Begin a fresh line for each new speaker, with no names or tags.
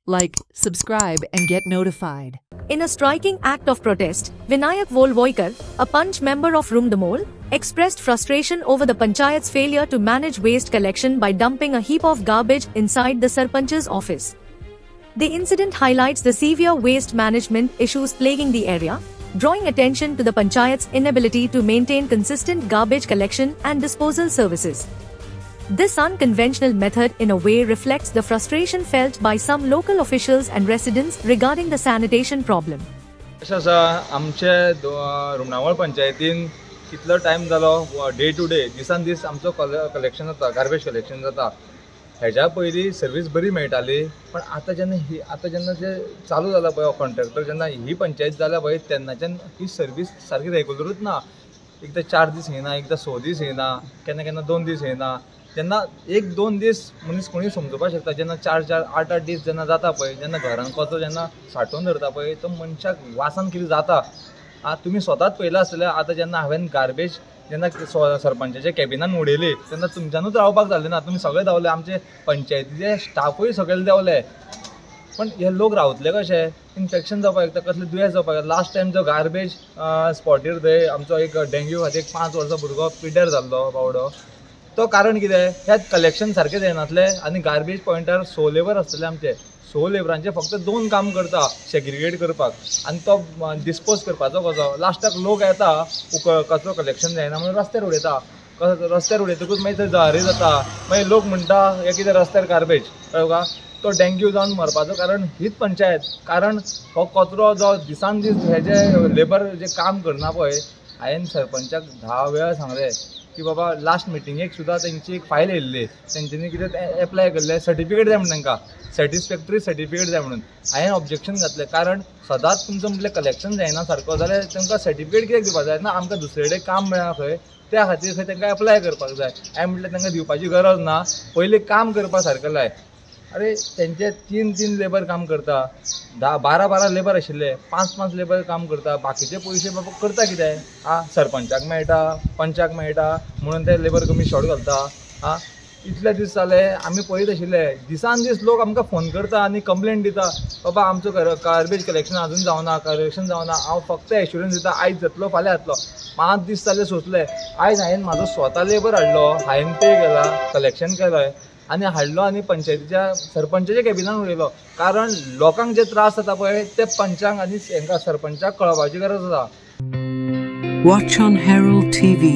like, subscribe and get notified.
In a striking act of protest, Vinayak Volvoikar, a Punch member of Rumdamol, expressed frustration over the Panchayat's failure to manage waste collection by dumping a heap of garbage inside the Sarpanch's office. The incident highlights the severe waste management issues plaguing the area, drawing attention to the Panchayat's inability to maintain consistent garbage collection and disposal services. This unconventional method in a way reflects the frustration felt by some local officials and residents regarding the sanitation problem.
आमचे रुमनावळ पंचायतीन कितलो time जालो day to day दिसान दीस आमचो collection जाता garbage collection जाता हेच्या पयलीं सर्वीस बरी मेळटाली पण आतां जेन्ना जे चालू जाला पळय कॉन्ट्रॅक्टर जेन्ना ही पंचायत जाल्या पळय तेन्नाच्यान ही सर्वीस सारकी रेगुलरूच ना. एकदां 4 दीस येना, एकदां 6 दीस येना, केन्ना केन्ना 2 दीस येना. जेन्ना 1-2 दीस मनीस कोणी समजूपाक शकता जेन्ना 4-4, 8-8 दीस जेन्ना जाता पळय जेन्ना घरान कचरो जेन्ना साठोवन दवरता पळय तो मनशाक वासान कितें जाता. तुमी स्वताच पयला आसतलें आतां जेन्ना हांवें गार्बेज जेन्ना सरपंचाच्या कॅबिनान उडयली तेन्ना तुमच्यानूच रावपाक जालें ना. तुमी सगळे धांवले, आमचे पंचायतीचे स्टाफूय सगळे देंवले. पण हे लोक रावतले कशे? इन्फेक्शन जावपाक शकता, कसले दुयेंस जावपाक शकता. लास्ट टायम जो गार्बेज स्पॉटीर थंय आमचो एक डेंग्यू खातीर 5 वर्सां भुरगो पिड्ड्यार जाल्लो बावडो. तो कारण कितें? ह्यात कलेक्शन सारकें जायनासलें आनी गार्बेज पॉयंटार 6 लेबर आसतले आमचे. 6 लेबरांचे फक्त 2 काम करता, सेग्रिगेट करपाक आनी तो डिस्पोज करपाचो कसो. लास्टाक लोक येता कचरो कलेक्शन जायना म्हणून रस्त्यार उडयता. रस्त्यार उडयतकूच मागीर थंय जळारी जाता. मागीर लोक म्हणटा हे कितें रस्त्यार गार्बेज कळ्ळें. तो डेंग्यू जावन मरपाचो कारण हीच पंचायत. कारण हो कचरो जो दिसान दीस हे जे लेबर जे काम करना पळय हांवें सरपंचाक 10 वेळा सांगलें की बाबा लास्ट मिटिंगेक सुद्दां तेंची एक फायल येयल्ली तेंच्यांनी कितें एप्लाय केल्लें सर्टिफिकेट जाय म्हणून तांकां सॅटिस्फॅक्टरी सर्टिफिकेट जाय म्हणून. हांवें ऑब्जेक्शन घातलें कारण सदांच तुमचो म्हटलें कलेक्शन जायना सारको जाल्यार तांकां सर्टिफिकेट कित्याक दिवपाक जाय ना. आमकां दुसरे कडेन काम मेळ्ळा खंय त्या खातीर खंय तांकां एप्लाय करपाक जाय. हांवें म्हटलें तांकां दिवपाची गरज ना, पयलीं काम करपा सारकें लाय. अरे तेंचे 3 लेबर काम करता, 12 लेबर आशिल्ले, 5 लेबर काम करता. बाकीचे पयशे बाबा करता कितें? सरपंचाक मेळटा, पंचाक मेळटा म्हणून ते लेबर कमी शॉर्ट घालता. इतले दीस जाले आमी पळयत आशिल्ले दिसान दीस लोक आमकां फोन करता आनी कंप्लेंट दिता बाबा आमचो गार्बेज कलेक्शन अजून जावना, कलेक्शन जावना. हांव फक्त एश्युरन्स दिता आयज जातलो फाल्यां जातलो. 5 दीस जाले सोंसले. आयज हांवें म्हाजो स्वता लेबर हाडलो, हांवें पे केला, कलेक्शन केलंय आनी हाडलो आनी पंचायतीच्या सरपंचाच्या कॅबिनान उडयलो. कारण लोकांक जे त्रास जाता पळय ते पंचांक आनी हांकां सरपंचाक कळपाची गरज आसा.
Watch on Herald TV.